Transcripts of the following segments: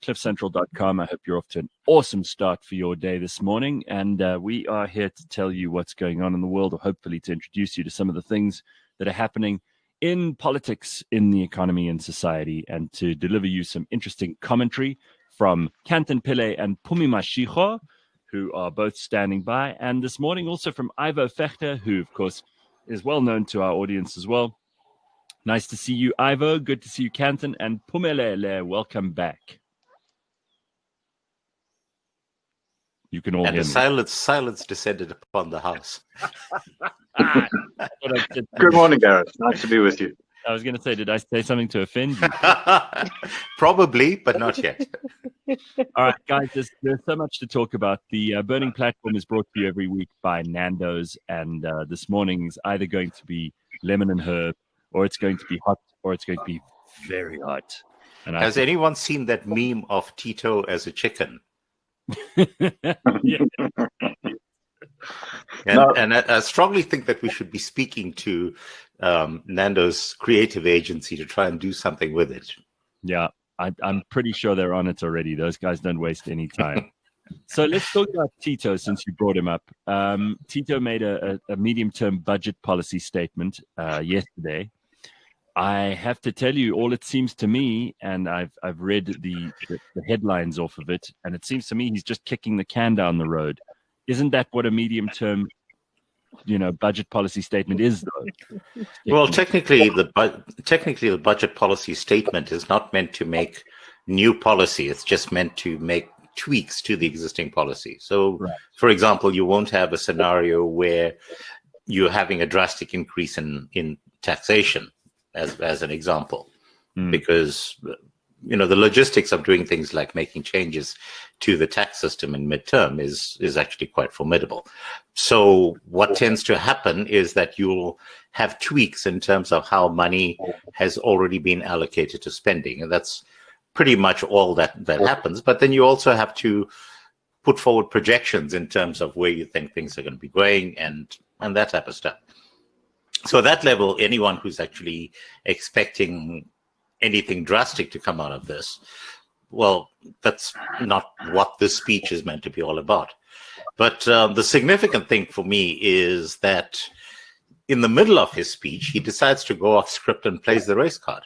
cliffcentral.com. I hope you're off to an awesome start for your day this morning. And we are here to tell you what's going on in the world, or hopefully to introduce you to some of the things that are happening in politics, in the economy, and society, and to deliver you some interesting commentary from Kanten Pillay and Pumi Mashiho, who are both standing by. And this morning also from Ivo Fechter, who, of course, is well known to our audience as well. Nice to see you, Ivo. Good to see you, Kanten. And Pumelele, welcome back. You can all hear me. Silence descended upon the house. Good morning, Gareth. Nice to be with you. I was going to say, did I say something to offend you? Probably, but not yet. All right, guys, there's so much to talk about. The Burning Platform is brought to you every week by Nando's, and this morning is either going to be lemon and herb, or it's going to be hot, or it's going to be very hot. And Has anyone seen that meme of Tito as a chicken? And I strongly think that we should be speaking to Nando's creative agency to try and do something with it. Yeah, I'm pretty sure they're on it already. Those guys don't waste any time. So let's talk about Tito, since you brought him up. Tito made a medium-term budget policy statement yesterday. I have to tell you, all it seems to me, and I've read the headlines off of it, and it seems to me he's just kicking the can down the road. Isn't that what a medium-term, budget policy statement is, though? Well, technically, the budget policy statement is not meant to make new policy. It's just meant to make tweaks to the existing policy. So, right. For example, you won't have a scenario where you're having a drastic increase in taxation, as an example, because the logistics of doing things like making changes to the tax system in midterm is actually quite formidable. So what tends to happen is that you'll have tweaks in terms of how money has already been allocated to spending, and that's pretty much all that happens. But then you also have to put forward projections in terms of where you think things are going to be going and that type of stuff. So at that level, anyone who's actually expecting anything drastic to come out of this, well, that's not what this speech is meant to be all about. But the significant thing for me is that in the middle of his speech, he decides to go off script and plays the race card.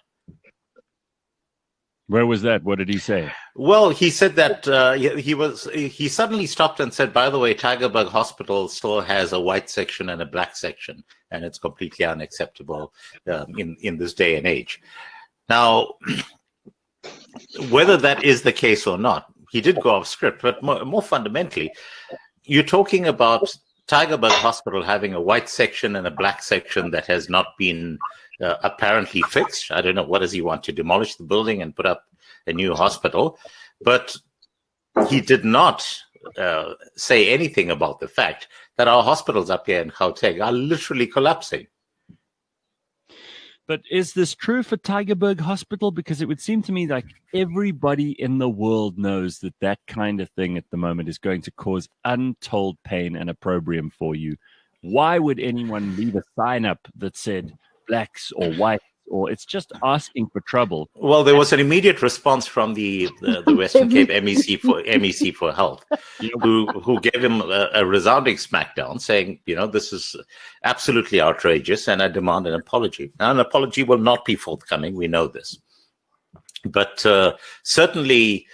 Where was that? What did he say? Well, he said that he suddenly stopped and said, by the way, Tygerberg Hospital still has a white section and a black section, and it's completely unacceptable in this day and age. Now, whether that is the case or not, he did go off script, but more fundamentally, you're talking about Tygerberg Hospital having a white section and a black section that has not been apparently fixed. I don't know, what does he want, to demolish the building and put up a new hospital? But he did not say anything about the fact that our hospitals up here in Gauteng are literally collapsing. But is this true for Tygerberg Hospital? Because it would seem to me like everybody in the world knows that kind of thing at the moment is going to cause untold pain and opprobrium for you. Why would anyone leave a sign up that said blacks or whites, or it's just asking for trouble? Well, there was an immediate response from the Western Cape MEC for Health, who gave him a resounding smackdown, saying, this is absolutely outrageous, and I demand an apology. Now, an apology will not be forthcoming. We know this, but certainly,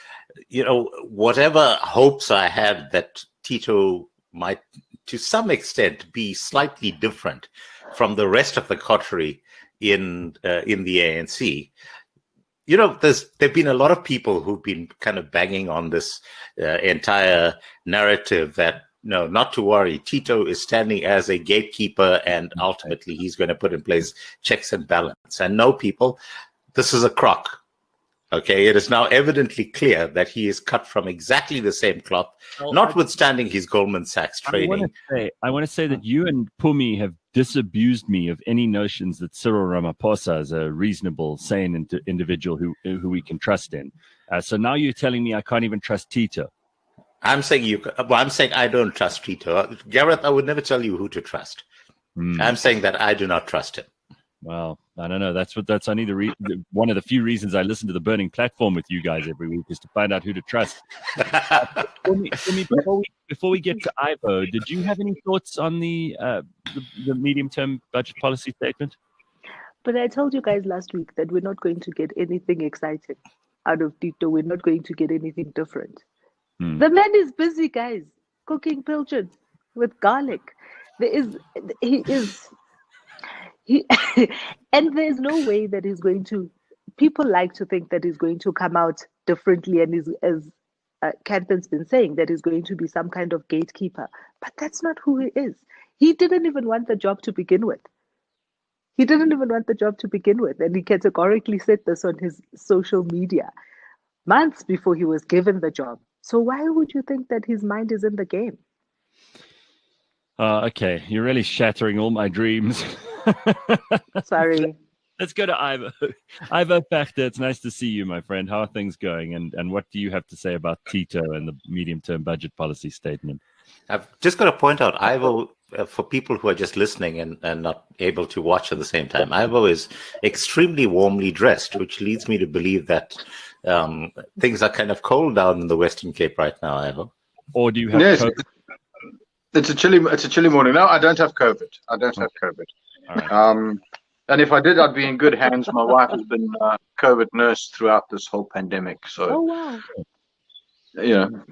whatever hopes I had that Tito might, to some extent, be slightly different from the rest of the coterie in the ANC. There've been a lot of people who've been kind of banging on this entire narrative that, no, not to worry, Tito is standing as a gatekeeper, and ultimately he's going to put in place checks and balance. And no, people, this is a crock. Okay, it is now evidently clear that he is cut from exactly the same cloth, notwithstanding his Goldman Sachs trading. I want to say that you and Pumi have disabused me of any notions that Cyril Ramaphosa is a reasonable, sane individual who we can trust in. So now you're telling me I can't even trust Tito. I'm saying I don't trust Tito. Gareth, I would never tell you who to trust. I'm saying that I do not trust him. Well, I don't know. That's only one of the few reasons I listen to the Burning Platform with you guys every week, is to find out who to trust. For me, before we get to Ivo, did you have any thoughts on the medium-term budget policy statement? But I told you guys last week that we're not going to get anything exciting out of Tito. We're not going to get anything different. The man is busy, guys, cooking pilchard with garlic. And there's no way that he's going to. People like to think that he's going to come out differently, and as Catherine's been saying, that he's going to be some kind of gatekeeper. But that's not who he is. He didn't even want the job to begin with. And he categorically said this on his social media months before he was given the job. So why would you think that his mind is in the game? Okay, you're really shattering all my dreams. Sorry. Let's go to Ivo. Ivo Pachter, it's nice to see you, my friend. How are things going? And what do you have to say about Tito and the medium-term budget policy statement? I've just got to point out, Ivo, for people who are just listening and not able to watch at the same time, Ivo is extremely warmly dressed, which leads me to believe that things are kind of cold down in the Western Cape right now, Ivo. Or do you have COVID? It's a chilly morning. No, I don't have COVID. All right. And if I did, I'd be in good hands. My wife has been COVID nurse throughout this whole pandemic. So, oh wow.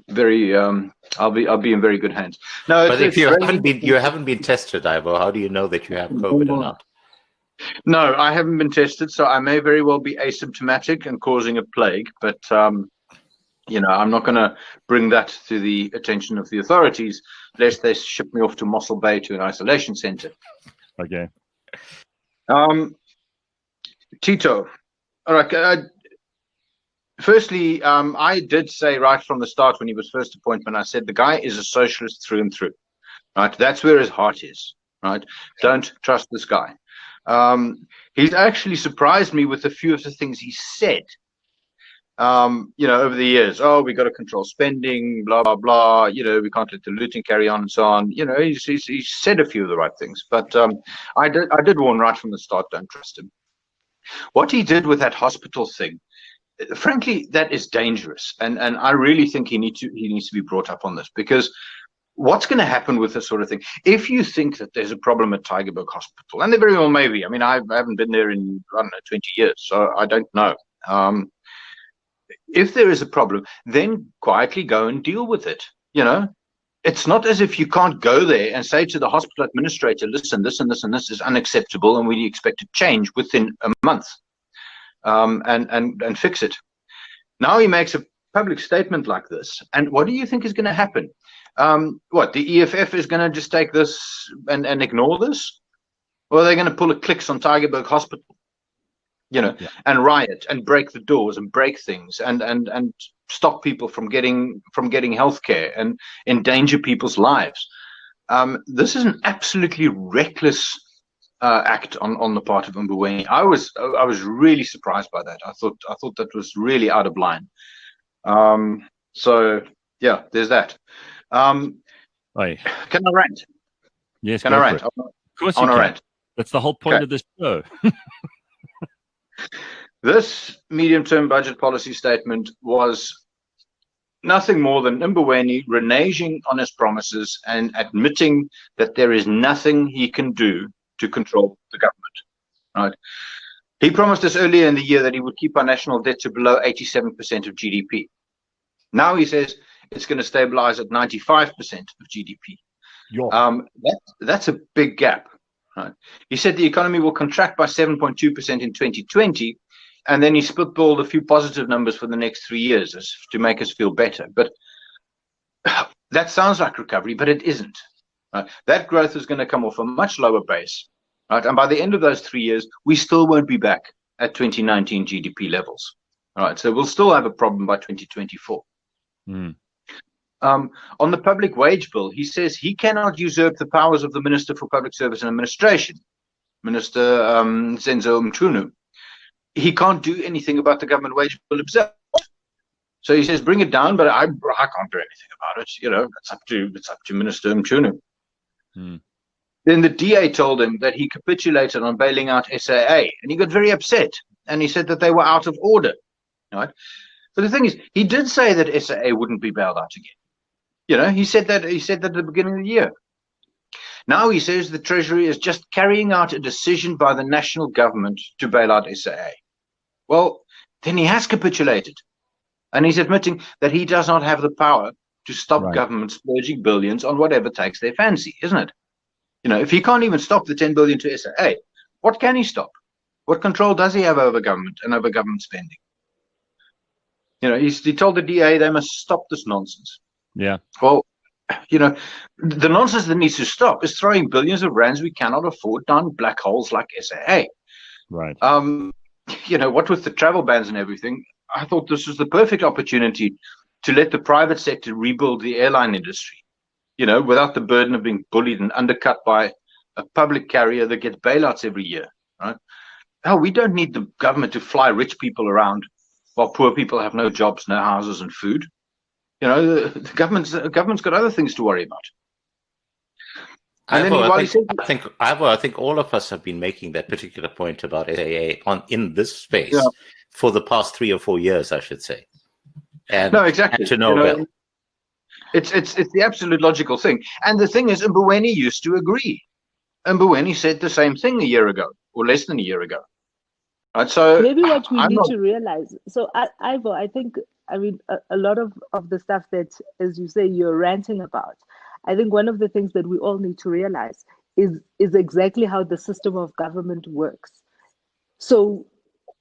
Very. I'll be in very good hands. No, but if you haven't been tested, Ivo, how do you know that you have COVID or not? No, I haven't been tested, so I may very well be asymptomatic and causing a plague. But I'm not going to bring that to the attention of the authorities, lest they ship me off to Mossel Bay to an isolation center. Okay. Tito. All right. Firstly, I did say right from the start when he was first appointed, I said the guy is a socialist through and through. Right. That's where his heart is. Right. Don't trust this guy. He's actually surprised me with a few of the things he said. Over the years, we got to control spending, blah, blah, blah, we can't let the looting carry on and so on. He's said a few of the right things, but I did warn right from the start, don't trust him. What he did with that hospital thing, frankly, that is dangerous. And I really think he needs to be brought up on this, because what's going to happen with this sort of thing? If you think that there's a problem at Tygerberg Hospital, and there very well may be. I mean, I haven't been there in, 20 years, so I don't know. If there is a problem, then quietly go and deal with it. It's not as if you can't go there and say to the hospital administrator, listen, this and this and this is unacceptable, and we expect to change within a month, and fix it. Now he makes a public statement like this, and what do you think is going to happen? The EFF is going to just take this and ignore this? Or are they going to pull a clicks on Tygerberg Hospital? And riot and break the doors and break things and stop people from getting healthcare and endanger people's lives. This is an absolutely reckless act on the part of Mboweni. I was really surprised by that. I thought that was really out of line. So yeah, there's that. Can I rant? Yes, can I rant? Of course you can. Rant. That's the whole point of this show. This medium-term budget policy statement was nothing more than Mboweni reneging on his promises and admitting that there is nothing he can do to control the government. Right? He promised us earlier in the year that he would keep our national debt to below 87% of GDP. Now he says it's going to stabilize at 95% of GDP. That's a big gap. Right. He said the economy will contract by 7.2% in 2020, and then he spitballed a few positive numbers for the next 3 years to make us feel better. But that sounds like recovery, but it isn't. Right? That growth is going to come off a much lower base. Right? And by the end of those 3 years, we still won't be back at 2019 GDP levels. All right, so we'll still have a problem by 2024. On the public wage bill, he says he cannot usurp the powers of the Minister for Public Service and Administration, Minister Zenzo Mchunu. He can't do anything about the government wage bill himself. So he says, bring it down, but I can't do anything about it. It's up to Minister Mchunu. Then the DA told him that he capitulated on bailing out SAA, and he got very upset, and he said that they were out of order. Right? But the thing is, he did say that SAA wouldn't be bailed out again. He said that at the beginning of the year. Now he says the Treasury is just carrying out a decision by the national government to bail out SAA. Well, then he has capitulated. And he's admitting that he does not have the power to stop governments splurging billions on whatever takes their fancy, isn't it? If he can't even stop the 10 billion to SAA, what can he stop? What control does he have over government and over government spending? He told the DA they must stop this nonsense. Yeah. Well, the nonsense that needs to stop is throwing billions of rands we cannot afford down black holes like SAA. Right. What with the travel bans and everything, I thought this was the perfect opportunity to let the private sector rebuild the airline industry, without the burden of being bullied and undercut by a public carrier that gets bailouts every year. Right? Hell, we don't need the government to fly rich people around while poor people have no jobs, no houses, and food. The government's got other things to worry about. And I think all of us have been making that particular point about SAA in this space for the past 3 or 4 years, I should say. And no, exactly. To know it's the absolute logical thing. And the thing is, Mboweni used to agree. Mboweni said the same thing a year ago, or less than a year ago. Right, so maybe what we need to realize. So, Ivor, I think, a lot of the stuff that, as you say, you're ranting about, I think one of the things that we all need to realize is exactly how the system of government works. So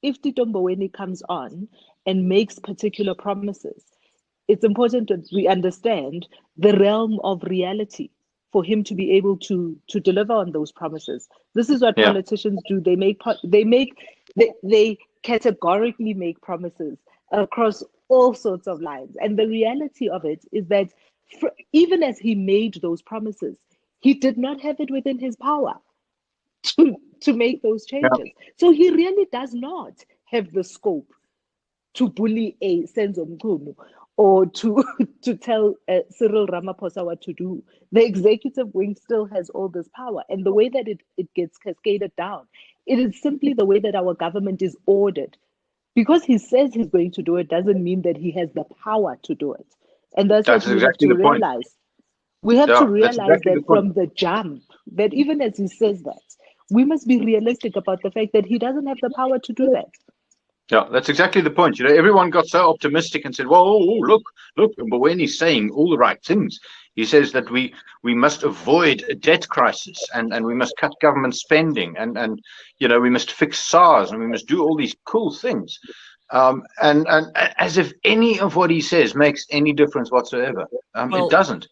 if Tito Mboweni comes on and makes particular promises, it's important that we understand the realm of reality for him to be able to deliver on those promises. This is what politicians do. They categorically make promises across all sorts of lines. And the reality of it is that even as he made those promises, he did not have it within his power to make those changes. Yeah. So he really does not have the scope to bully a Senzo Mchunu or to tell Cyril Ramaphosa what to do. The executive wing still has all this power. And the way that it gets cascaded down, it is simply the way that our government is ordered. Because he says he's going to do it doesn't mean that he has the power to do it. And that's what we have to realize. We have to realize that from the jump, that even as he says that, we must be realistic about the fact that he doesn't have the power to do that. Yeah, that's exactly the point. Everyone got so optimistic and said, "Well, look, Mboweni's saying all the right things. He says that we must avoid a debt crisis and we must cut government spending and we must fix SARS and we must do all these cool things." And as if any of what he says makes any difference whatsoever. It doesn't.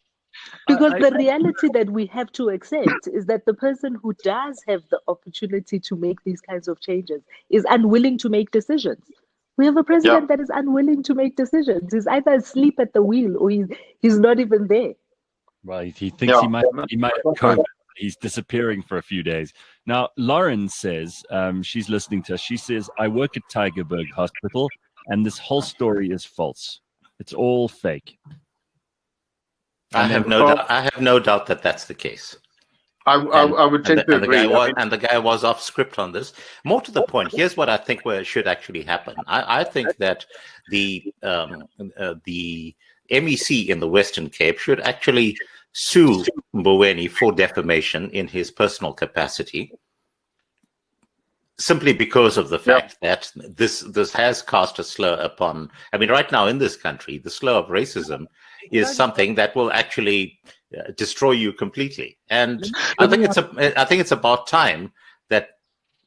Because the reality that we have to accept is that the person who does have the opportunity to make these kinds of changes is unwilling to make decisions. We have a president that is unwilling to make decisions. He's either asleep at the wheel or he's not even there. Well, he thinks he might have COVID. He's disappearing for a few days. Now, Lauren says, she's listening to us. She says, I work at Tygerberg Hospital, and this whole story is false. It's all fake. I have no doubt that that's the case. I would tend to agree. And the guy was off script on this. More to the point, here's what I think should actually happen. I think that the MEC in the Western Cape should actually sue Mboweni for defamation in his personal capacity, simply because of the fact that this has cast a slur upon. Right now in this country, the slur of racism is something that will actually destroy you completely. And I think it's about time that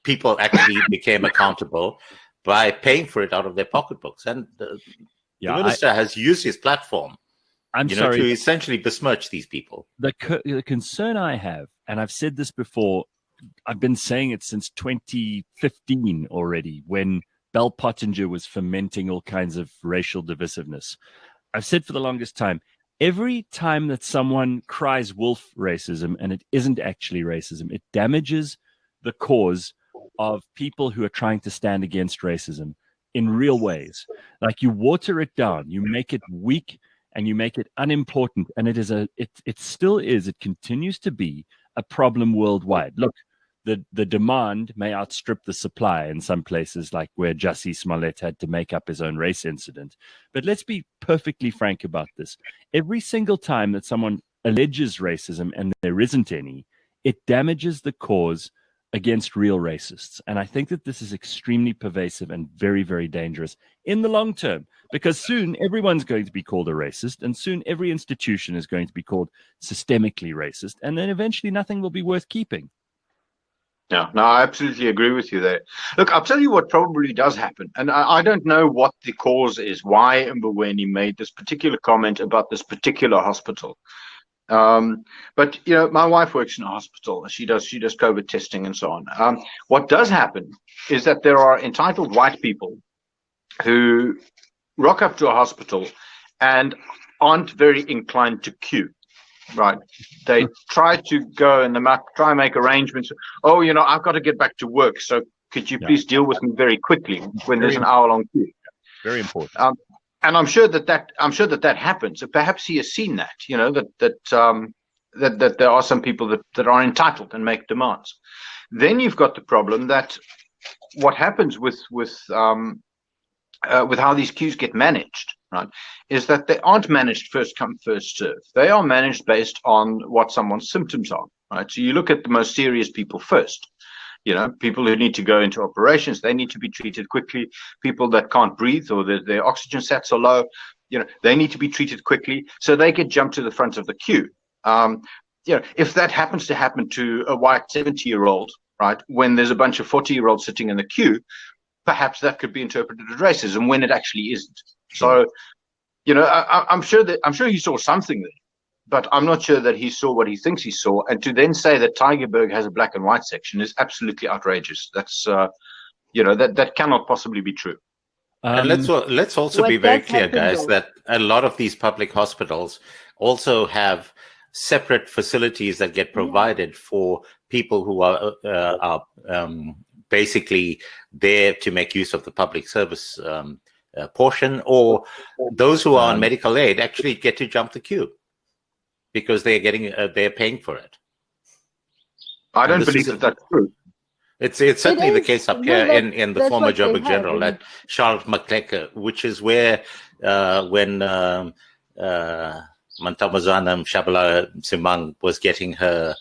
people actually became accountable by paying for it out of their pocketbooks. And the minister has used his platform to essentially besmirch these people. The concern I have, and I've said this before, I've been saying it since 2015 already, when Bell Pottinger was fomenting all kinds of racial divisiveness. I've said for the longest time, every time that someone cries wolf racism and it isn't actually racism, it damages the cause of people who are trying to stand against racism in real ways. Like, you water it down, you make it weak, and you make it unimportant. And it continues to be a problem worldwide. Look, the demand may outstrip the supply in some places, like where Jussie Smollett had to make up his own race incident. But let's be perfectly frank about this. Every single time that someone alleges racism and there isn't any, it damages the cause against real racists. And I think that this is extremely pervasive and very, very dangerous in the long term, because soon everyone's going to be called a racist, and soon every institution is going to be called systemically racist, and then eventually nothing will be worth keeping. Yeah, no, I absolutely agree with you there. Look, I'll tell you what probably does happen. And I don't know what the cause is, why Mboweni made this particular comment about this particular hospital. But, you know, my wife works in a hospital. She does COVID testing and so on. What does happen is that there are entitled white people who rock up to a hospital and aren't very inclined to queue. Right. They try to go and they might try and make arrangements. Oh, you know, I've got to get back to work. So could you please deal with me very quickly when there's an hour-long queue? Very important. And I'm sure that happens. Perhaps he has seen that, you know, that there are some people that are entitled and make demands. Then you've got the problem that what happens with how these queues get managed, right, is that they aren't managed first come, first serve. They are managed based on what someone's symptoms are, right? So you look at the most serious people first. You know, people who need to go into operations, they need to be treated quickly. People that can't breathe or their oxygen sats are low, you know, they need to be treated quickly. So they get jumped to the front of the queue. You know, if that happens to happen to a white 70-year-old, right, when there's a bunch of 40-year-olds sitting in the queue, perhaps that could be interpreted as racism when it actually isn't. So, you know, I'm sure he saw something there, but I'm not sure that he saw what he thinks he saw. And to then say that Tygerberg has a black and white section is absolutely outrageous. That's, you know, that cannot possibly be true. And let's also be very clear, guys, that a lot of these public hospitals also have separate facilities that get provided for people who are basically there to make use of the public service portion, or those who are on medical aid actually get to jump the queue because they're paying for it. I don't believe that's true. It's certainly the case up here in the former Joburg General at Charlotte Maclecker, which is where when Mantabazana Shabala Simang was getting her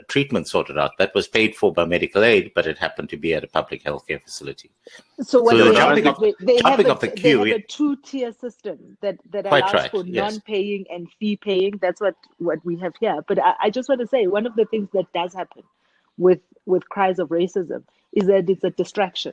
treatment sorted out, that was paid for by medical aid, but it happened to be at a public healthcare facility. So what they have queue, a two-tier system that allows for non-paying and fee-paying. That's what we have here. But I just want to say, one of the things that does happen with cries of racism is that it's a distraction.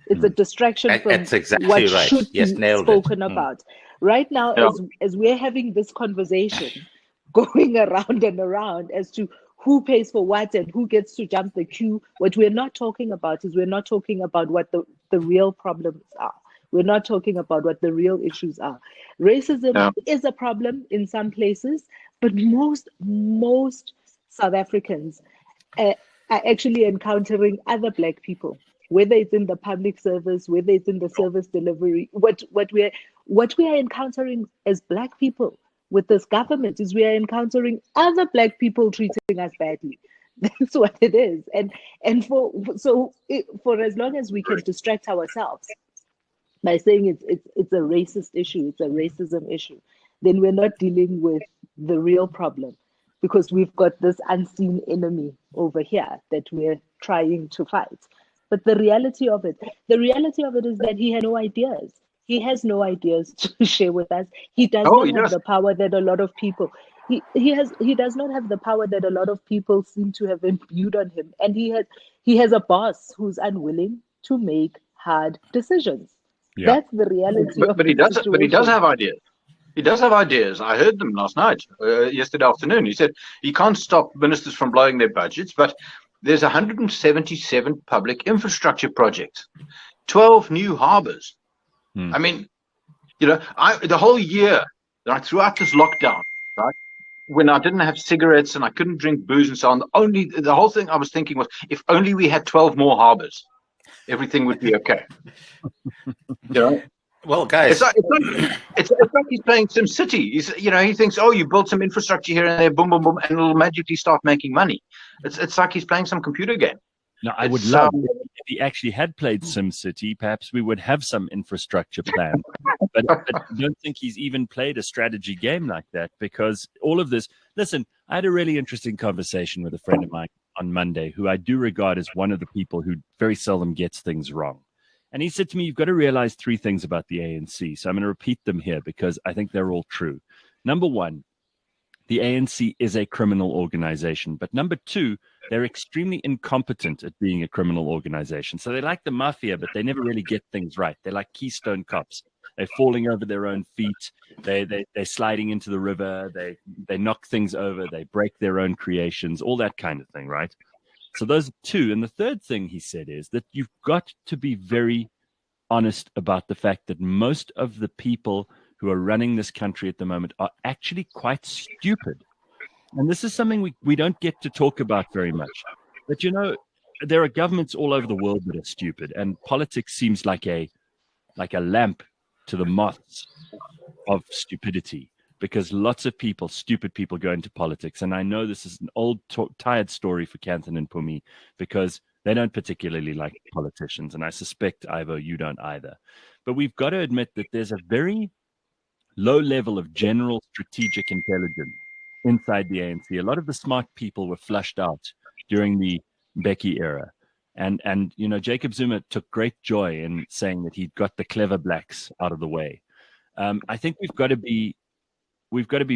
It's a distraction from exactly what right. should be spoken about. Right now, as we're having this conversation going around and around as to who pays for what and who gets to jump the queue, what we're not talking about is we're not talking about what the real problems are. We're not talking about what the real issues are. Racism is a problem in some places, but most South Africans are actually encountering other Black people, whether it's in the public service, whether it's in the service delivery. What we are encountering as Black people with this government is we are encountering other Black people treating us badly. That's what it is. And for as long as we can distract ourselves by saying it's a racist issue, it's a racism issue, then we're not dealing with the real problem, because we've got this unseen enemy over here that we're trying to fight. But the reality of it is that he had no ideas. He has no ideas to share with us. He does not have the power that a lot of people. He does not have the power that a lot of people seem to have imbued on him. And he has a boss who's unwilling to make hard decisions. Yeah. That's the reality of but he does. But he does have ideas. He does have ideas. I heard them last night, yesterday afternoon. He said he can't stop ministers from blowing their budgets, but there's 177 public infrastructure projects, 12 new harbors. I mean, you know, the whole year, right, throughout this lockdown, right, when I didn't have cigarettes and I couldn't drink booze and so on, the whole thing I was thinking was, if only we had 12 more harbors, everything would be okay. You know? Well, guys, it's like he's playing SimCity. He thinks, oh, you built some infrastructure here and there, boom, boom, boom, and it'll magically start making money. It's like he's playing some computer game. Now, I would love if he actually had played SimCity. Perhaps we would have some infrastructure plan. But I don't think he's even played a strategy game like that, because all of this. Listen, I had a really interesting conversation with a friend of mine on Monday, who I do regard as one of the people who very seldom gets things wrong. And he said to me, you've got to realize three things about the ANC. So I'm going to repeat them here because I think they're all true. Number one, the ANC is a criminal organization. But number two, they're extremely incompetent at being a criminal organization. So they're like the mafia, but they never really get things right. They're like Keystone cops. They're falling over their own feet. They're sliding into the river. They knock things over. They break their own creations, all that kind of thing, right? So those are two. And the third thing he said is that you've got to be very honest about the fact that most of the people who are running this country at the moment are actually quite stupid. And this is something we don't get to talk about very much. But, there are governments all over the world that are stupid, and politics seems like a lamp to the moths of stupidity, because lots of people, stupid people, go into politics. And I know this is an old, tired story for Kanthan and Pumi, because they don't particularly like politicians. And I suspect, Ivo, you don't either. But we've got to admit that there's a very low level of general strategic intelligence inside the ANC. A lot of the smart people were flushed out during the Mbeki era. And Jacob Zuma took great joy in saying that he'd got the clever blacks out of the way. I think we've got to be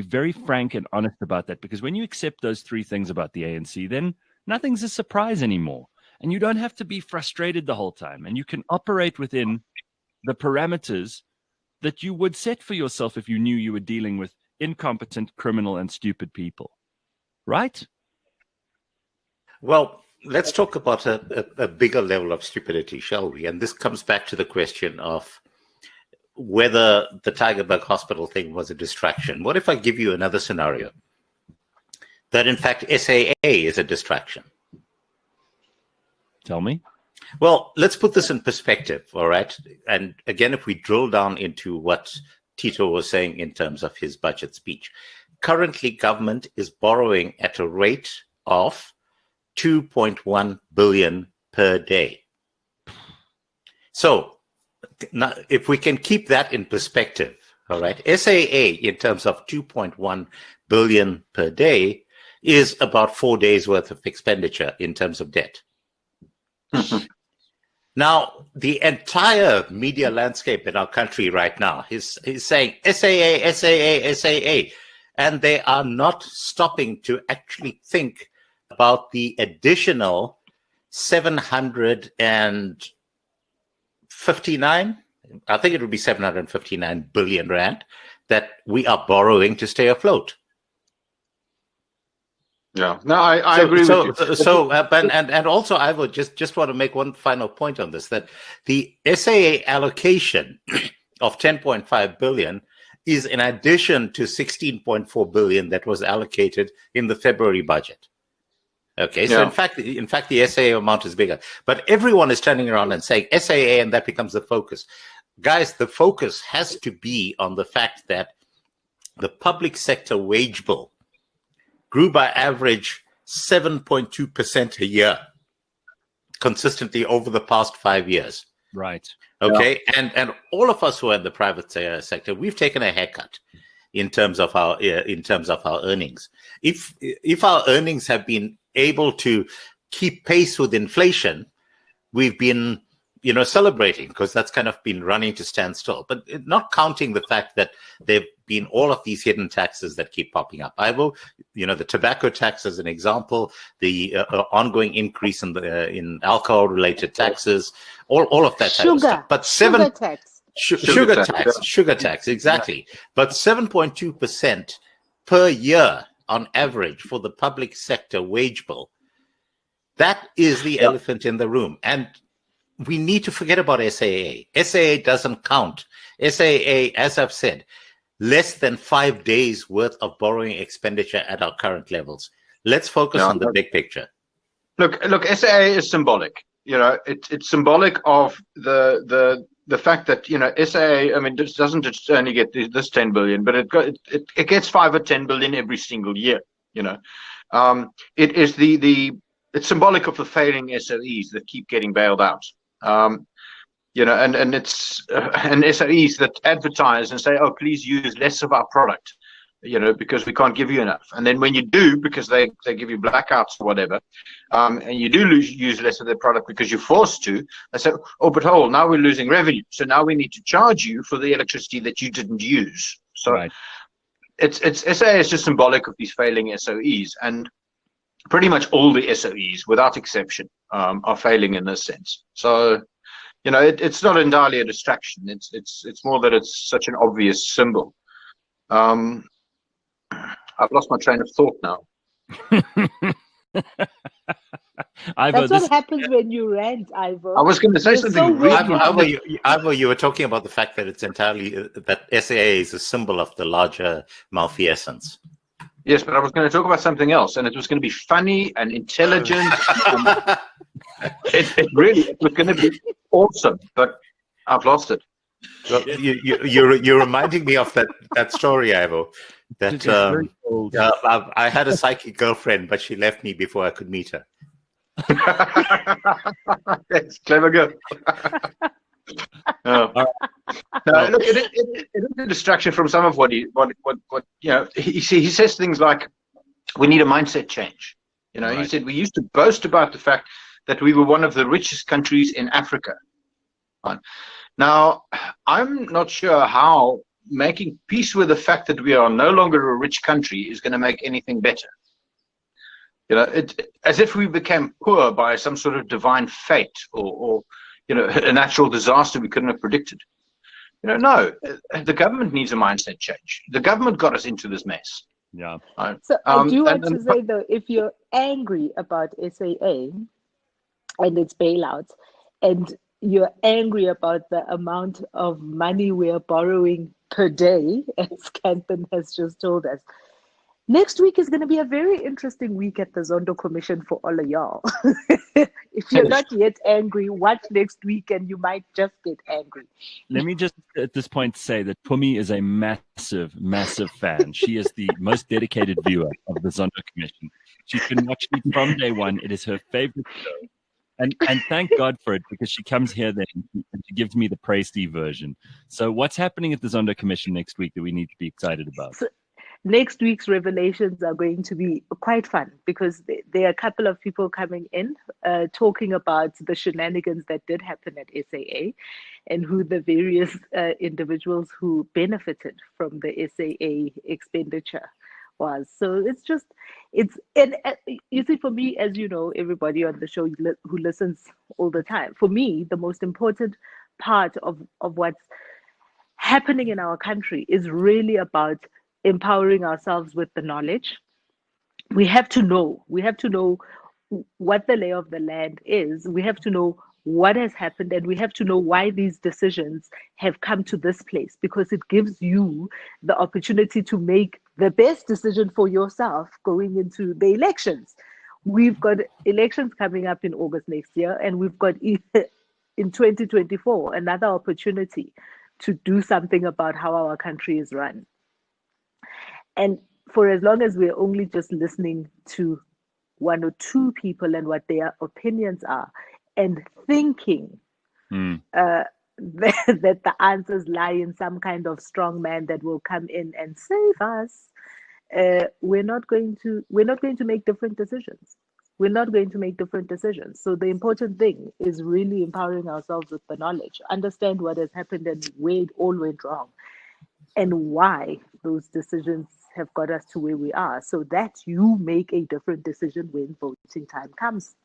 very frank and honest about that, because when you accept those three things about the ANC, then nothing's a surprise anymore. And you don't have to be frustrated the whole time. And you can operate within the parameters that you would set for yourself if you knew you were dealing with incompetent, criminal, and stupid people. Right? Well, let's talk about a bigger level of stupidity, shall we? And this comes back to the question of whether the Tygerberg Hospital thing was a distraction. What if I give you another scenario? That, in fact, SAA is a distraction. Tell me. Well, let's put this in perspective, all right? And again, if we drill down into what Tito was saying in terms of his budget speech, currently government is borrowing at a rate of 2.1 billion per day. So now, if we can keep that in perspective, all right, SAA in terms of 2.1 billion per day is about 4 days worth of expenditure in terms of debt. Now, the entire media landscape in our country right now is saying SAA, SAA, SAA, and they are not stopping to actually think about the additional 759, I think it would be 759 billion rand that we are borrowing to stay afloat. Yeah, no, I agree with you. And also, I would just want to make one final point on this, that the SAA allocation of 10.5 billion is in addition to 16.4 billion that was allocated in the February budget. Okay, so in fact, the SAA amount is bigger. But everyone is turning around and saying SAA, and that becomes the focus. Guys, the focus has to be on the fact that the public sector wage bill grew by average 7.2% a year, consistently over the past 5 years. Right. Okay, and all of us who are in the private sector, we've taken a haircut in terms of our earnings. If our earnings have been able to keep pace with inflation, we've been celebrating, because that's kind of been running to standstill, but not counting the fact that there've been all of these hidden taxes that keep popping up. The tobacco tax as an example, the ongoing increase in alcohol-related taxes, all of that type of stuff. But sugar tax, exactly. But 7.2% per year on average for the public sector wage bill. That is the elephant in the room. And we need to forget about SAA. SAA doesn't count. SAA, as I've said, less than 5 days worth of borrowing expenditure at our current levels. Let's focus on the big picture. Look, SAA is symbolic. It's symbolic of the the fact that, SAA, I mean, this doesn't just only get this 10 billion, but it gets 5 or 10 billion every single year. It is it's symbolic of the failing SOEs that keep getting bailed out. And it's and SOEs that advertise and say, oh, please use less of our product, because we can't give you enough. And then when you do, because they give you blackouts or whatever, and you do use less of their product because you're forced to, they say, oh, but hold, now we're losing revenue. So now we need to charge you for the electricity that you didn't use. So right. It's SAA is just symbolic of these failing SOEs, and pretty much all the SOEs, without exception, are failing in this sense. So, it's not entirely a distraction. It's more that it's such an obvious symbol. I've lost my train of thought now. That's what happens when you rant, Ivo. I was going to say something. Ivo, you were talking about the fact that it's entirely that SAA is a symbol of the larger malfeasance. Yes, but I was going to talk about something else, and it was going to be funny and intelligent. It was going to be awesome, but I've lost it. Well, you're reminding me of that story, Ivo. That I had a psychic girlfriend, but she left me before I could meet her. Yes, clever girl. No, look, it is a distraction from some of what he says things like, we need a mindset change. Right. He said we used to boast about the fact that we were one of the richest countries in Africa. Right. Now, I'm not sure how making peace with the fact that we are no longer a rich country is going to make anything better. As if we became poor by some sort of divine fate or a natural disaster we couldn't have predicted. No, the government needs a mindset change. The government got us into this mess. Yeah. So I do want to say, though, if you're angry about SAA and its bailouts, and you're angry about the amount of money we are borrowing per day, as Kanthan has just told us, next week is going to be a very interesting week at the Zondo Commission for all of y'all. If you're not yet angry, watch next week and you might just get angry. Let me just at this point say that Pumi is a massive, massive fan. She is the most dedicated viewer of the Zondo Commission. She's been watching it from day one. It is her favorite show. And thank God for it, because she comes here then and she gives me the Praisty version. So what's happening at the Zondo Commission next week that we need to be excited about? Next week's revelations are going to be quite fun, because there are a couple of people coming in talking about the shenanigans that did happen at SAA and who the various individuals who benefited from the SAA expenditure was. So you see, for me, as you know, everybody on the show who listens all the time, for me, the most important part of what's happening in our country is really about empowering ourselves with the knowledge. We have to know what the lay of the land is. We have to know what has happened, and we have to know why these decisions have come to this place, because it gives you the opportunity to make the best decision for yourself going into the elections. We've got elections coming up in August next year, and we've got in 2024 another opportunity to do something about how our country is run. And for as long as we're only just listening to one or two people and what their opinions are, and thinking that the answers lie in some kind of strong man that will come in and save us, we're not going to make different decisions. We're not going to make different decisions. So the important thing is really empowering ourselves with the knowledge, understand what has happened and where it all went wrong, and why those decisions have got us to where we are, so that you make a different decision when voting time comes.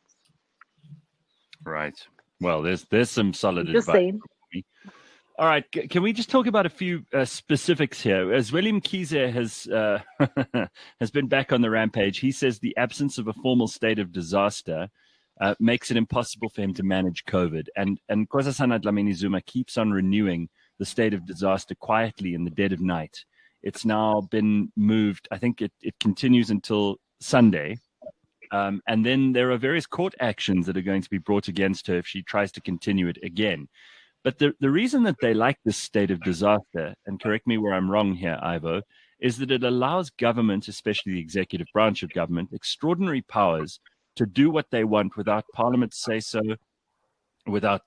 Right. Well, there's some solid advice. Saying. All right. Can we just talk about a few specifics here? As William Kiese has been back on the rampage, he says the absence of a formal state of disaster makes it impossible for him to manage COVID. And Nkosazana Dlamini Zuma keeps on renewing the state of disaster quietly in the dead of night. It's now been moved. I think it continues until Sunday. And then there are various court actions that are going to be brought against her if she tries to continue it again. But the reason that they like this state of disaster, and correct me where I'm wrong here, Ivo, is that it allows government, especially the executive branch of government, extraordinary powers to do what they want without Parliament say so, without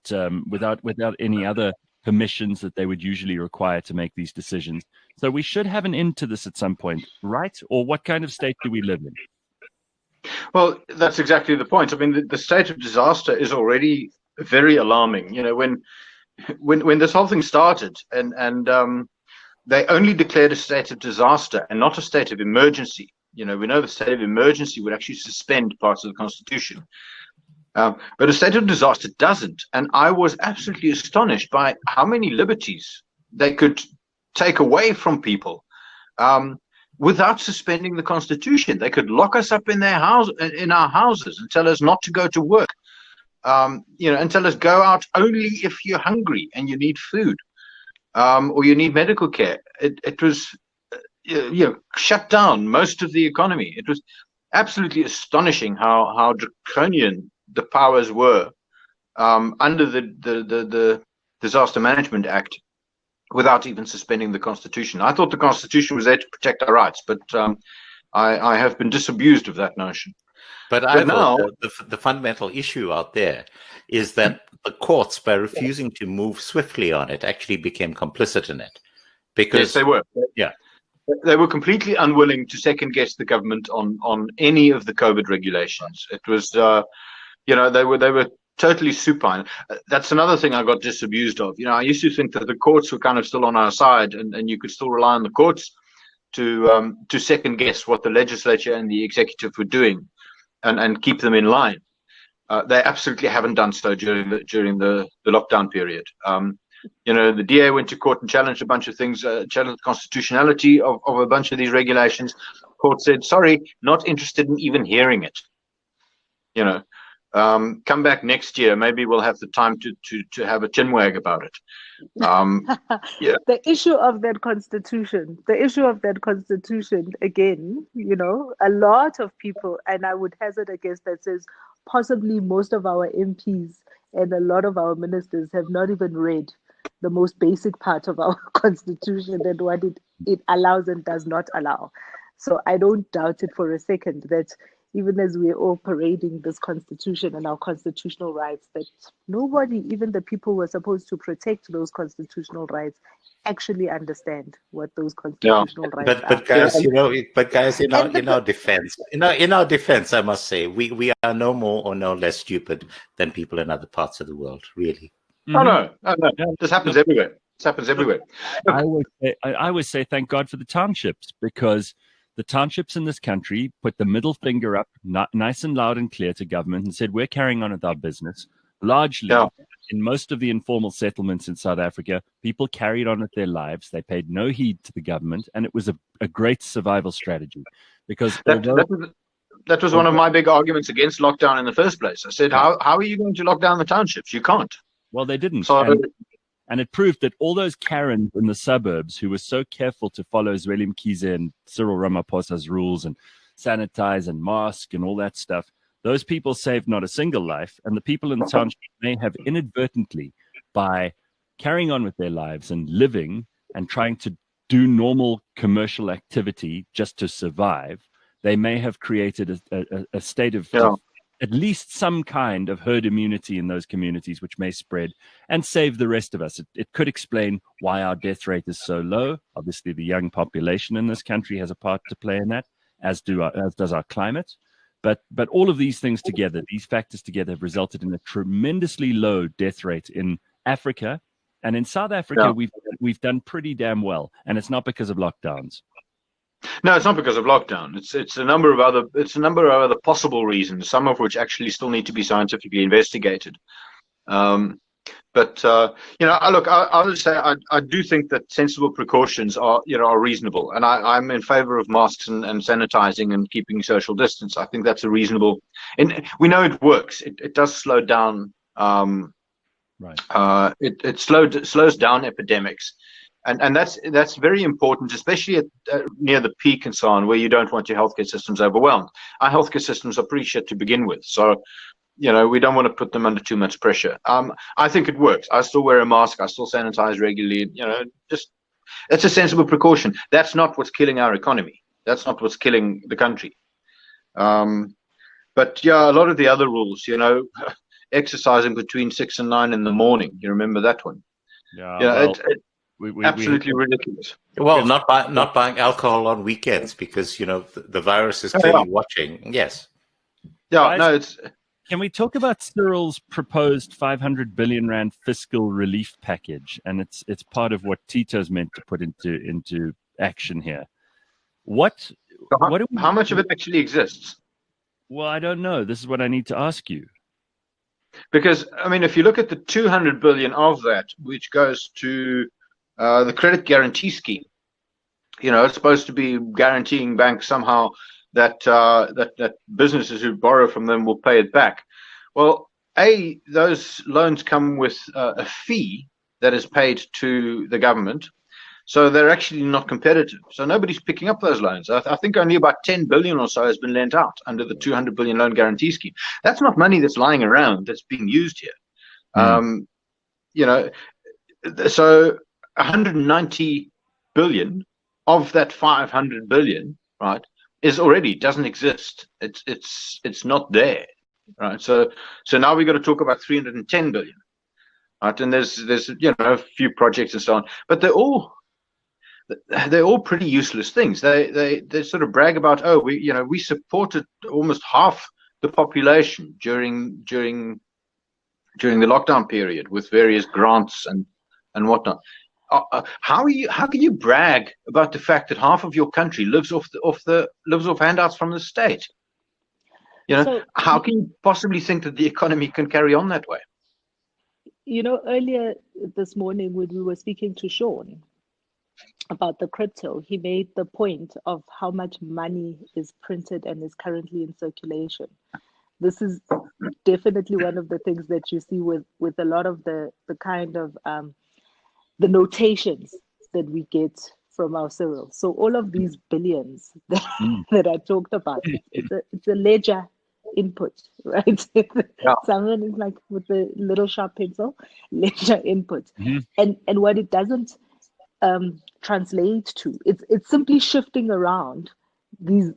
any other permissions that they would usually require to make these decisions. So we should have an end to this at some point, right? Or what kind of state do we live in? Well, that's exactly the point. I mean, the state of disaster is already very alarming. You know, when this whole thing started, and they only declared a state of disaster and not a state of emergency. You know, we know the state of emergency would actually suspend parts of the Constitution. But a state of disaster doesn't. And I was absolutely astonished by how many liberties they could take away from people without suspending the Constitution. They could lock us up in our houses and tell us not to go to work, you know, and tell us go out only if you're hungry and you need food, or you need medical care. It was, you know, shut down most of the economy. It was absolutely astonishing how draconian the powers were under the Disaster Management Act, without even suspending the Constitution. I thought the Constitution was there to protect our rights, but I have been disabused of that notion. But I know the fundamental issue out there is that the courts, by refusing to move swiftly on it, actually became complicit in it. Because yes, they were. Yeah. They were completely unwilling to second guess the government on any of the COVID regulations. It was, you know, they were totally supine. That's another thing I got disabused of. You know, I used to think that the courts were kind of still on our side, and you could still rely on the courts to second guess what the legislature and the executive were doing, and keep them in line. They absolutely haven't done so during the lockdown period. You know, the DA went to court and challenged a bunch of things, challenged the constitutionality of a bunch of these regulations. Court said, sorry, not interested in even hearing it. You know, come back next year. Maybe we'll have the time to have a chinwag about it. Yeah. The issue of that constitution, again, you know, a lot of people, and I would hazard a guess that says possibly most of our MPs and a lot of our ministers have not even read the most basic part of our constitution and what it allows and does not allow. So I don't doubt it for a second that even as we're all parading this constitution and our constitutional rights, that nobody, even the people who are supposed to protect those constitutional rights, actually understand what those constitutional rights are. But guys, you know, in our defense, I must say, we are no more or no less stupid than people in other parts of the world, really. Oh no, this happens everywhere. This happens everywhere. I always say thank God for the townships, because the townships in this country put the middle finger up nice and loud and clear to government and said, we're carrying on with our business. Largely, in most of the informal settlements in South Africa, people carried on with their lives. They paid no heed to the government, and it was a great survival strategy. Because that was one of my big arguments against lockdown in the first place. I said, how are you going to lock down the townships? You can't. Well, they didn't. So, and it proved that all those Karens in the suburbs who were so careful to follow Zweli Mkhize and Cyril Ramaphosa's rules and sanitize and mask and all that stuff, those people saved not a single life. And the people in the township may have inadvertently, by carrying on with their lives and living and trying to do normal commercial activity just to survive, they may have created a state of at least some kind of herd immunity in those communities, which may spread and save the rest of us. It could explain why our death rate is so low. Obviously, the young population in this country has a part to play in that, as does our climate. But all of these things together, these factors together, have resulted in a tremendously low death rate in Africa. And in South Africa, we've done pretty damn well. And it's not because of lockdowns. No, it's not because of lockdown. It's a number of other possible reasons, some of which actually still need to be scientifically investigated. But you know, I would say I do think that sensible precautions are reasonable, and I'm in favor of masks and sanitizing and keeping social distance. I think that's a reasonable, and we know it works. It does slow down. It slows down epidemics. And that's very important, especially near the peak and so on, where you don't want your healthcare systems overwhelmed. Our healthcare systems are pretty shit to begin with. So, we don't want to put them under too much pressure. I think it works. I still wear a mask. I still sanitize regularly. Just it's a sensible precaution. That's not what's killing our economy. That's not what's killing the country. But yeah, a lot of the other rules, exercising between 6 and 9 in the morning. You remember that one? Yeah. Absolutely ridiculous. Well, not buying alcohol on weekends because the virus is clearly watching. Yes. Yeah. No. Can we talk about Cyril's proposed 500 billion rand fiscal relief package? And it's part of what Tito's meant to put into action here. How much of it actually exists? Well, I don't know. This is what I need to ask you. Because if you look at the 200 billion of that, which goes to the credit guarantee scheme, it's supposed to be guaranteeing banks somehow that businesses who borrow from them will pay it back. Well, those loans come with a fee that is paid to the government, so they're actually not competitive. So nobody's picking up those loans. I think only about 10 billion or so has been lent out under the 200 billion loan guarantee scheme. That's not money that's lying around that's being used here. So 190 billion of that 500 billion, right, doesn't exist. It's not there, right? So now we've got to talk about 310 billion, right? And there's a few projects and so on, but they're all pretty useless things. They sort of brag about, we supported almost half the population during the lockdown period with various grants and whatnot. How can you brag about the fact that half of your country lives off handouts from the state? How can you possibly think that the economy can carry on that way? Earlier this morning when we were speaking to Sean about the crypto, he made the point of how much money is printed and is currently in circulation. This is definitely one of the things that you see with a lot of the kind of the notations that we get from our Cyril. So all of these billions that I talked about, it's a ledger input, right? Yeah. Someone is like with the little sharp pencil, ledger input. And what it doesn't translate to, it's simply shifting around these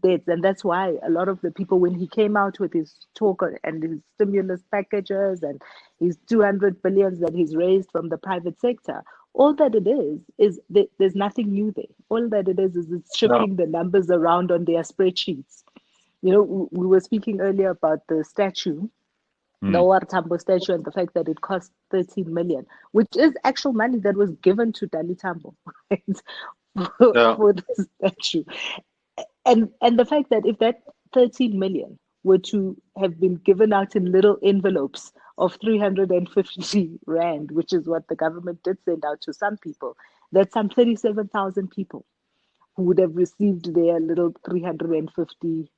debts. And that's why a lot of the people, when he came out with his talk and his stimulus packages and his 200 billions that he's raised from the private sector, all that it is there's nothing new there. All that it is it's shifting the numbers around on their spreadsheets. We were speaking earlier about the statue, the War Tambo statue, and the fact that it cost 13 million, which is actual money that was given to Dali Tambo, right? For the statue. And the fact that if that 13 million were to have been given out in little envelopes of 350 rand, which is what the government did send out to some people, that's some 37,000 people who would have received their little 350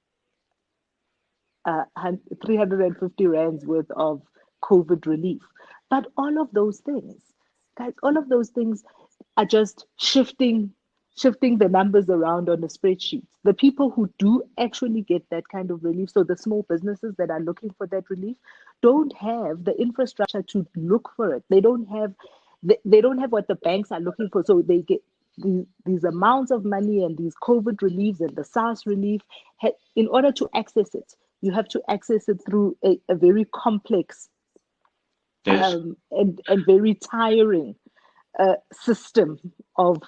rands worth of COVID relief. But all of those things, guys, are just shifting the numbers around on the spreadsheets. The people who do actually get that kind of relief, so the small businesses that are looking for that relief, don't have the infrastructure to look for it. They don't have what the banks are looking for. So they get these amounts of money and these COVID reliefs and the SARS relief. In order to access it, you have to access it through a very complex and very tiring system of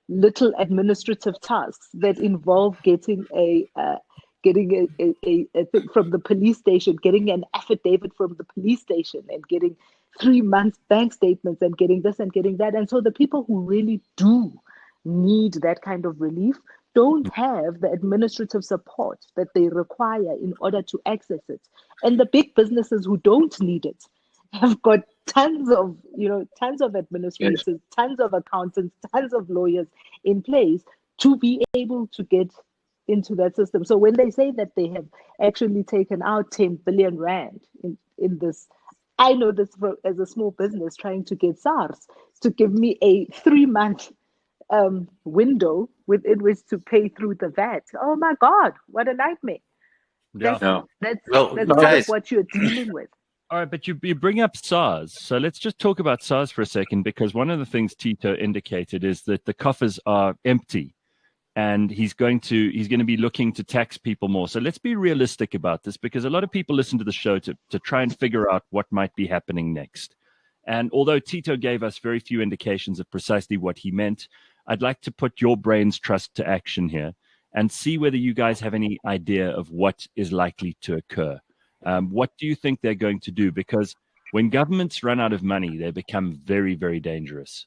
little administrative tasks that involve getting a thing from the police station, getting an affidavit from the police station, and getting 3 months bank statements, and getting this and getting that. And so the people who really do need that kind of relief don't have the administrative support that they require in order to access it. And the big businesses who don't need it have got tons of administrators, tons of accountants, tons of lawyers in place to be able to get into that system. So when they say that they have actually taken out 10 billion rand in this, I know this as a small business trying to get SARS to give me a 3-month window within which to pay through the VAT. Oh my God, what a nightmare. Yeah. That's guys, what you're dealing with. All right, but you bring up SARS. So let's just talk about SARS for a second, because one of the things Tito indicated is that the coffers are empty, and he's going to be looking to tax people more. So let's be realistic about this, because a lot of people listen to the show to try and figure out what might be happening next. And although Tito gave us very few indications of precisely what he meant, I'd like to put your brain's trust to action here and see whether you guys have any idea of what is likely to occur. What do you think they're going to do? Because when governments run out of money, they become very, very dangerous.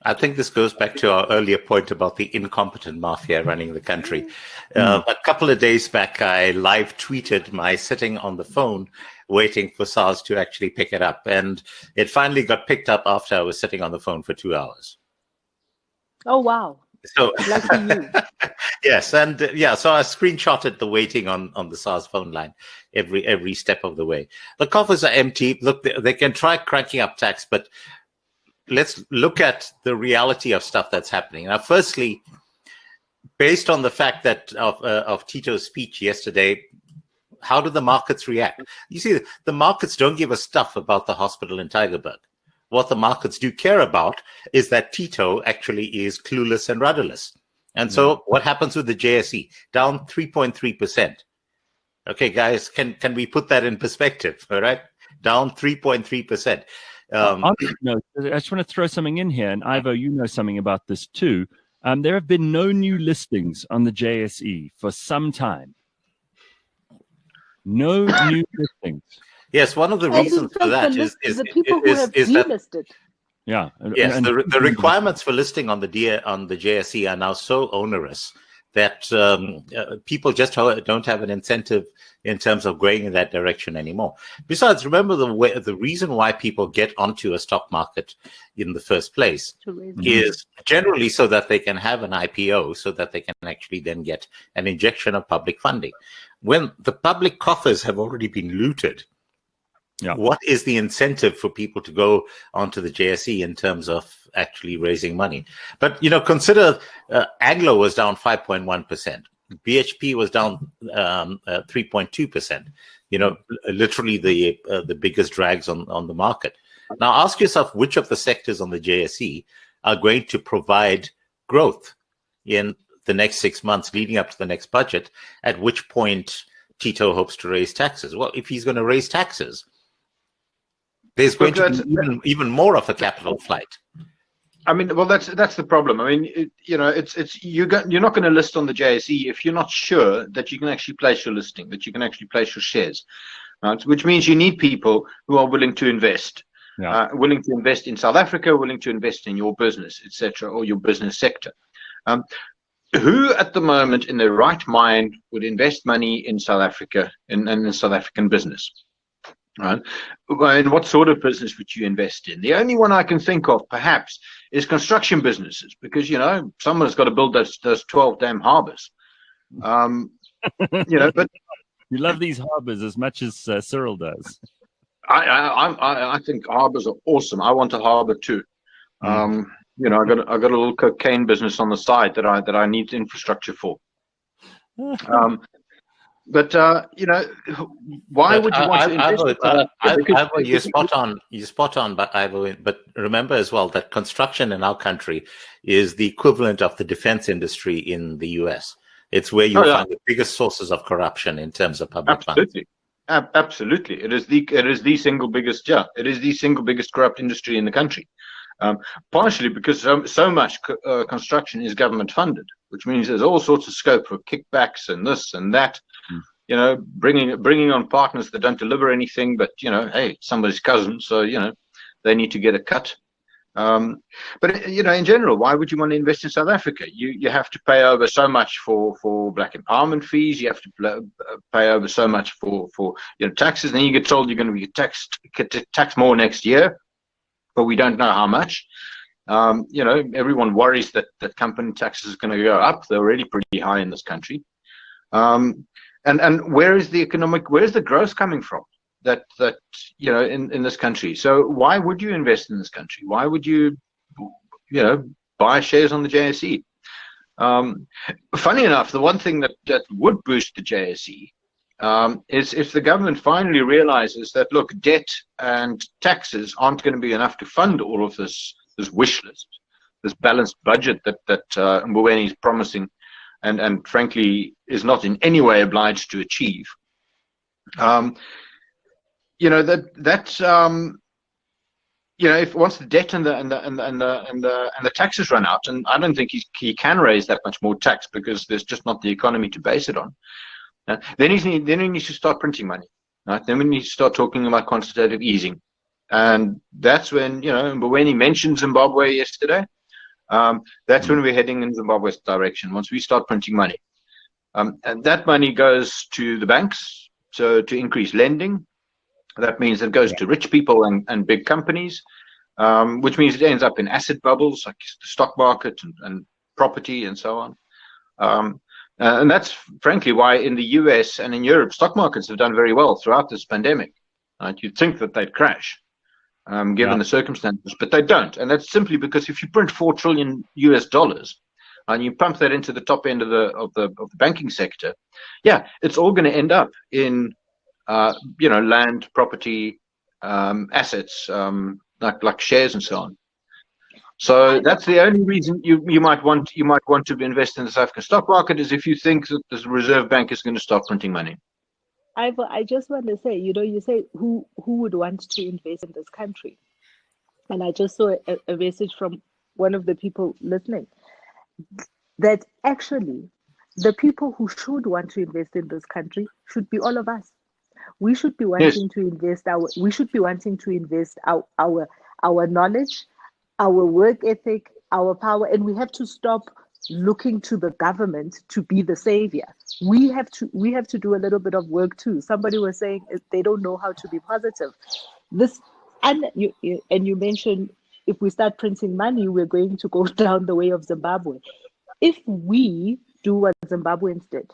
I think this goes back to our earlier point about the incompetent mafia running the country. A couple of days back, I live tweeted my sitting on the phone waiting for SARS to actually pick it up. And it finally got picked up after I was sitting on the phone for 2 hours. Oh, wow. So, lucky you. Yes, and so I screenshotted the waiting on the SARS phone line every step of the way. The coffers are empty. Look, they can try cranking up tax, but let's look at the reality of stuff that's happening. Now, firstly, based on the fact that of Tito's speech yesterday, how do the markets react? You see, the markets don't give a stuff about the hospital in Tygerberg. What the markets do care about is that Tito actually is clueless and rudderless. And so what happens with the JSE? Down 3.3%. Okay, guys, can we put that in perspective? All right, down 3.3%. I just want to throw something in here, and Ivo, you know something about this too. There have been no new listings on the JSE for some time. No new listings. Yes, one of the reasons for that is the people who have delisted. Yeah. Yes, the requirements for listing on the JSE are now so onerous that people just don't have an incentive in terms of going in that direction anymore. Besides, remember the reason why people get onto a stock market in the first place is generally so that they can have an IPO, so that they can actually then get an injection of public funding. When the public coffers have already been looted, what is the incentive for people to go onto the JSE in terms of actually raising money? But, consider Anglo was down 5.1%. BHP was down 3.2%. Literally the biggest drags on the market. Now, ask yourself which of the sectors on the JSE are going to provide growth in the next 6 months leading up to the next budget, at which point Tito hopes to raise taxes. Well, if he's going to raise taxes, there's going to be even more of a capital flight. I mean, well, that's the problem. I mean, you're not going to list on the JSE if you're not sure that you can actually place your listing, that you can actually place your shares, right? Which means you need people who are willing to invest, willing to invest in South Africa, willing to invest in your business, etc., or your business sector. Who at the moment in their right mind would invest money in South Africa and South African business? Right. And what sort of business would you invest in? The only one I can think of, perhaps, is construction businesses, because someone's got to build those 12 damn harbors. But you love these harbors as much as Cyril does. I think harbors are awesome. I want a harbor too. I got a little cocaine business on the side that I need infrastructure for. But why would you want to invest? You're spot on. But remember as well that construction in our country is the equivalent of the defense industry in the US. It's where you find the biggest sources of corruption in terms of public funds. Absolutely, it is the single biggest. It is the single biggest corrupt industry in the country. Partially because so much construction is government funded, which means there's all sorts of scope for kickbacks and this and that. Bringing on partners that don't deliver anything, but hey, it's somebody's cousin, so they need to get a cut. But in general, why would you want to invest in South Africa? You have to pay over so much for black empowerment fees. You have to pay over so much for taxes. And then you get told you're going to be taxed more next year, but we don't know how much. Everyone worries that company taxes are going to go up. They're already pretty high in this country. And where is the growth coming from that in this country? So why would you invest in this country? Why would you buy shares on the JSE? Funny enough, the one thing that would boost the JSE is if the government finally realizes that, look, debt and taxes aren't going to be enough to fund all of this wish list, this balanced budget that Mboweni is promising, and frankly is not in any way obliged to achieve. If once the debt and the taxes run out, and I don't think he can raise that much more tax because there's just not the economy to base it on. Then he needs to start printing money. Right? Then we need to start talking about quantitative easing, and that's when Mboweni mentioned Zimbabwe yesterday. That's when we're heading in Zimbabwe's direction. Once we start printing money, and that money goes to the banks, so to increase lending. That means it goes to rich people and big companies, which means it ends up in asset bubbles like the stock market and property and so on. And that's frankly why in the US and in Europe, stock markets have done very well throughout this pandemic. Right? You'd think that they'd crash given the circumstances, but they don't. And that's simply because if you print $4 trillion and you pump that into the top end of the banking sector, it's all going to end up in land, property, assets, like shares and so on. So that's the only reason you might want to invest in the South African stock market, is if you think that the Reserve Bank is going to stop printing money. I just want to say, you say who would want to invest in this country, and I just saw a message from one of the people listening that actually the people who should want to invest in this country should be all of us. We should be wanting to invest our knowledge, our work ethic, our power, and we have to stop looking to the government to be the savior. We have to do a little bit of work too. Somebody was saying they don't know how to be positive. You mentioned if we start printing money, we're going to go down the way of Zimbabwe. If we do what Zimbabweans did,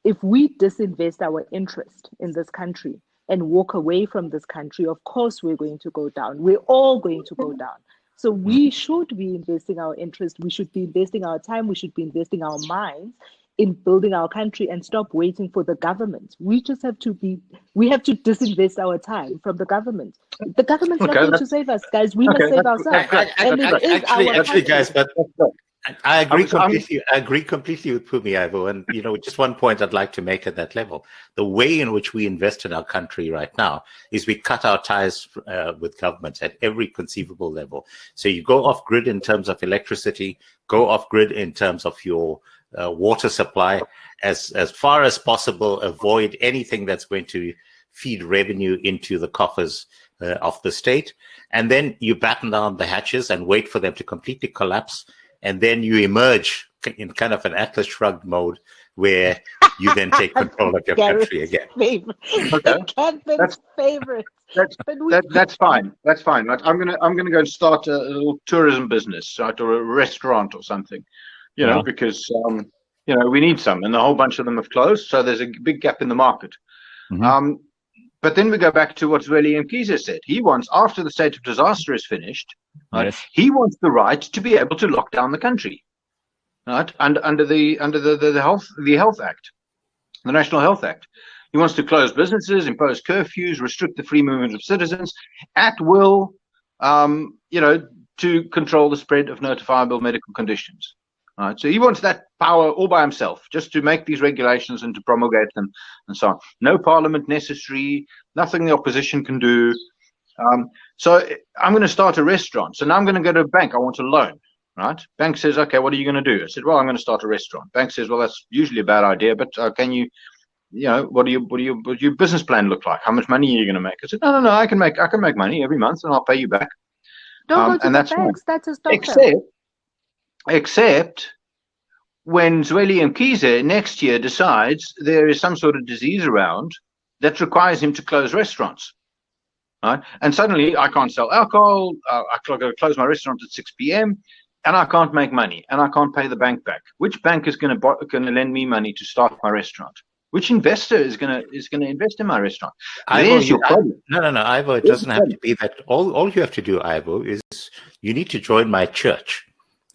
if we disinvest our interest in this country and walk away from this country, of course we're going to go down. We're all going to go down. So we should be investing our interest. We should be investing our time. We should be investing our minds in building our country and stop waiting for the government. We have to disinvest our time from the government. The government's not going to save us, guys. We must save ourselves. Actually, guys, but I agree completely. I agree completely with Phumi, Ivo. And just one point I'd like to make at that level: the way in which we invest in our country right now is we cut our ties with governments at every conceivable level. So you go off grid in terms of electricity, go off grid in terms of your water supply, as far as possible. Avoid anything that's going to feed revenue into the coffers of the state, and then you batten down the hatches and wait for them to completely collapse. And then you emerge in kind of an Atlas Shrugged mode, where you then take control of your country again. That's favorite. That's fine. That's fine. Right? I'm gonna go and start a little tourism business, right, or a restaurant or something. Because we need some, and a whole bunch of them have closed, so there's a big gap in the market. Mm-hmm. But then we go back to what Zweli Mkhize said. He wants, after the state of disaster is finished, right, he wants the right to be able to lock down the country, right? And under the Health Act, the National Health Act, he wants to close businesses, impose curfews, restrict the free movement of citizens at will, to control the spread of notifiable medical conditions. Right, so he wants that power all by himself, just to make these regulations and to promulgate them and so on. No parliament necessary, nothing the opposition can do. So I'm going to start a restaurant. So now I'm going to go to a bank. I want a loan, right? Bank says, okay, what are you going to do? I said, well, I'm going to start a restaurant. Bank says, well, that's usually a bad idea, but can you, what do your business plan look like? How much money are you going to make? I said, no, I can make money every month and I'll pay you back. Don't go to the banks. That's a stop. Except when Zweli Mkhize next year decides there is some sort of disease around that requires him to close restaurants, right? And suddenly I can't sell alcohol. I've got to close my restaurant at 6 p.m. and I can't make money and I can't pay the bank back. Which bank is going to lend me money to start my restaurant? Which investor is going to invest in my restaurant? There's your problem. No, Ivo. It doesn't have to be that. All you have to do, Ivo, is you need to join my church.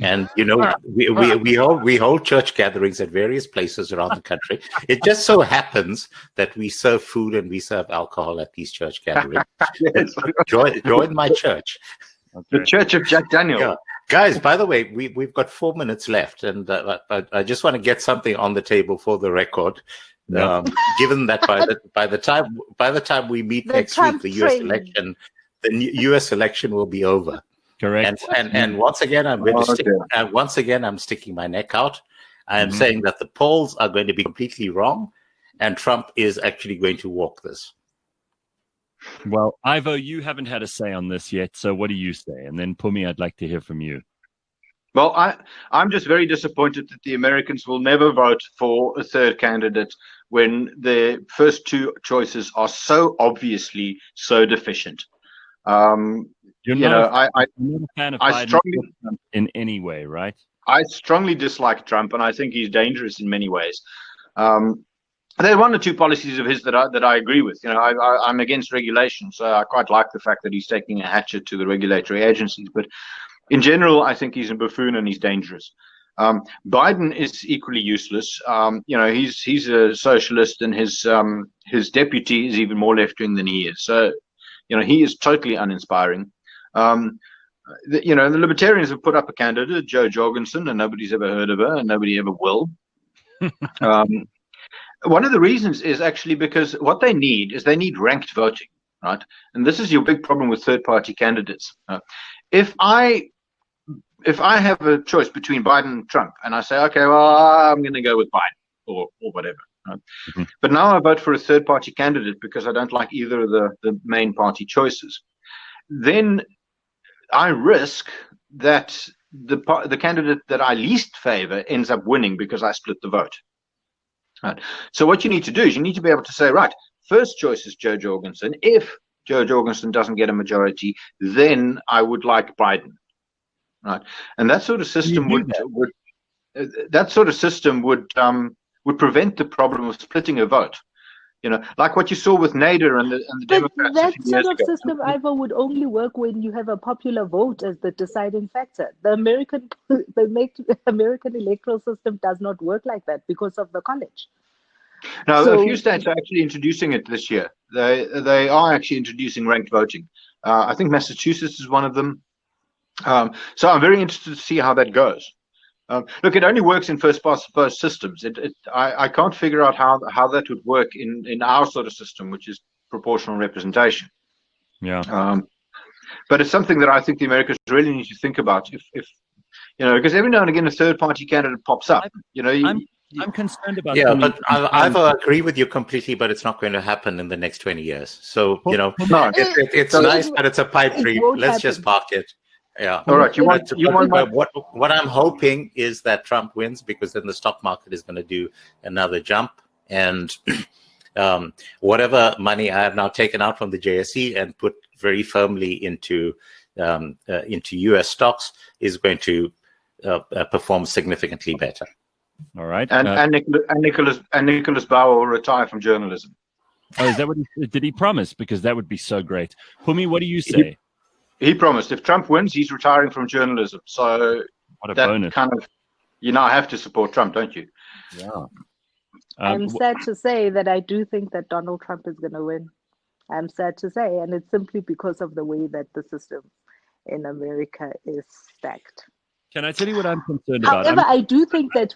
And we hold church gatherings at various places around the country. It just so happens that we serve food and we serve alcohol at these church gatherings. Yes. Join my church. The Church of Jack Daniel. Yeah. Guys, by the way, we've got 4 minutes left, and I just want to get something on the table for the record. Given that by the time we meet next week, the U.S. election will be over. Correct. And once again, I'm sticking my neck out. I am saying that the polls are going to be completely wrong, and Trump is actually going to walk this. Well, Ivo, you haven't had a say on this yet, so what do you say? And then Pumi, I'd like to hear from you. Well, I'm just very disappointed that the Americans will never vote for a third candidate when the first two choices are so obviously so deficient. You're not a fan of Biden in any way, right? I strongly dislike Trump, and I think he's dangerous in many ways. There are one or two policies of his that I agree with. I'm against regulation, so I quite like the fact that he's taking a hatchet to the regulatory agencies. But in general, I think he's a buffoon and he's dangerous. Biden is equally useless. He's a socialist, and his deputy is even more left-wing than he is. So, he is totally uninspiring. The Libertarians have put up a candidate, Jo Jorgensen, and nobody's ever heard of her, and nobody ever will. One of the reasons is actually because what they need ranked voting, right? And this is your big problem with third-party candidates. If I have a choice between Biden and Trump, and I say, okay, well, I'm going to go with Biden or whatever. Right? But now I vote for a third-party candidate because I don't like either of the main party choices. Then I risk that the candidate that I least favor ends up winning because I split the vote. Right. So what you need to do is you need to be able to say, right, first choice is Jo Jorgensen. If Jo Jorgensen doesn't get a majority, then I would like Biden. Right. And that sort of system would prevent the problem of splitting a vote. Like what you saw with Nader and the Democrats. That sort of system, Ivo, would only work when you have a popular vote as the deciding factor. The American electoral system does not work like that because of the college. Now, a few states are actually introducing it this year. They are actually introducing ranked voting. I think Massachusetts is one of them. So I'm very interested to see how that goes. Look, it only works in first past the post systems. I can't figure out how that would work in our sort of system, which is proportional representation. Yeah. But it's something that I think the Americans really need to think about. If because every now and again a third party candidate pops up. I'm concerned about. Yeah, but I agree with you completely. But it's not going to happen in the next 20 years. So no, it's nice, but it's a pipe dream. Let's just park it. Yeah. All right. What I'm hoping is that Trump wins, because then the stock market is going to do another jump, and whatever money I have now taken out from the JSE and put very firmly into U.S. stocks is going to perform significantly better. All right. And Nicholas Bauer will retire from journalism. Oh, is that what did he promise? Because that would be so great. Pumi, what do you say? He promised if Trump wins, he's retiring from journalism. So what a bonus. Kind of, you now have to support Trump, don't you? Yeah. I'm sad to say that I do think that Donald Trump is going to win. I'm sad to say, and it's simply because of the way that the system in America is stacked. Can I tell you what I'm concerned about? However, I do think that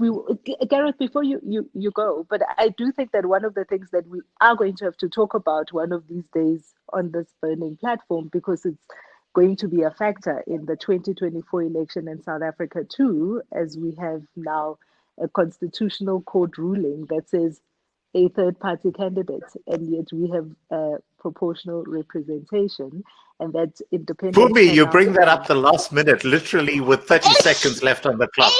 Gareth, before you go, but I do think that one of the things that we are going to have to talk about one of these days on this burning platform, because it's going to be a factor in the 2024 election in South Africa too, as we have now a constitutional court ruling that says a third-party candidate, and yet we have proportional representation, and that's independent. Pumi, you bring that up the last minute, literally with 30 seconds left on the clock.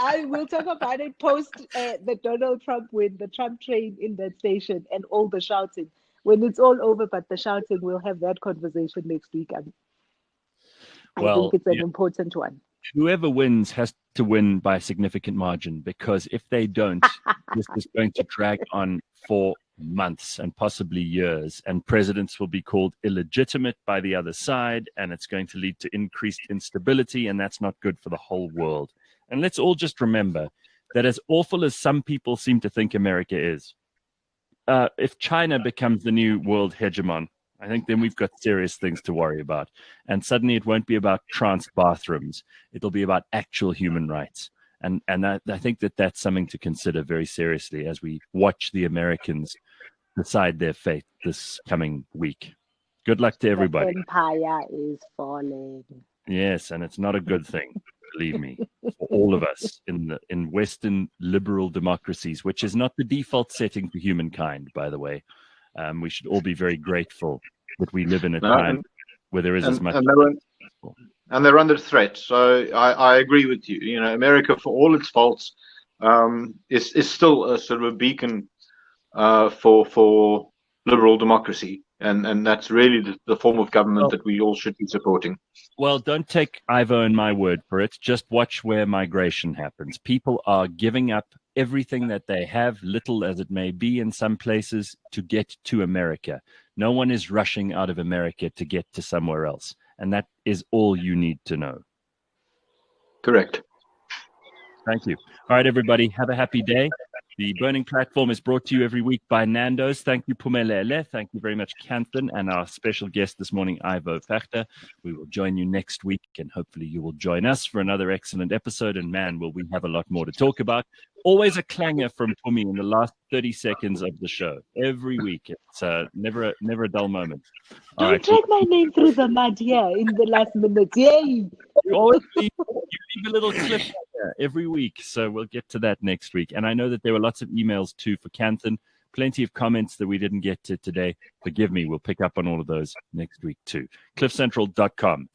I will talk about it post the Donald Trump win, the Trump train in that station, and all the shouting. When it's all over, but the shouting, we'll have that conversation next week. I think it's an important one. Whoever wins has to win by a significant margin, because if they don't, this is going to drag on for months and possibly years, and presidents will be called illegitimate by the other side, and it's going to lead to increased instability, and that's not good for the whole world. And let's all just remember that as awful as some people seem to think America is, if China becomes the new world hegemon, I think then we've got serious things to worry about. And suddenly it won't be about trans bathrooms. It'll be about actual human rights. And I think that's something to consider very seriously as we watch the Americans decide their fate this coming week. Good luck to everybody. The empire is falling. Yes, and it's not a good thing, believe me, for all of us in Western liberal democracies, which is not the default setting for humankind, by the way. We should all be very grateful that we live in a time where there is as much. And they're under threat. So I agree with you. You know, America, for all its faults, is still a sort of a beacon for liberal democracy. And that's really the form of government that we all should be supporting. Well, don't take Ivo and my word for it. Just watch where migration happens. People are giving up everything that they have, little as it may be in some places, to get to America. No one is rushing out of America to get to somewhere else. And that is all you need to know. Correct. Thank you. All right, everybody, have a happy day. The Burning Platform is brought to you every week by Nando's. Thank you, Pumelele. Thank you very much, Kanthan, and our special guest this morning, Ivo Vegter. We will join you next week, and hopefully you will join us for another excellent episode. And man, will we have a lot more to talk about. Always a clanger from Pumi in the last 30 seconds of the show. Every week. It's never a dull moment. Don't drag my name through the mud here in the last minute. Yay! You always leave a little clip every week, so we'll get to that next week. And I know that there were lots of emails too for Kanthan, plenty of comments that we didn't get to today. Forgive me, we'll pick up on all of those next week too. cliffcentral.com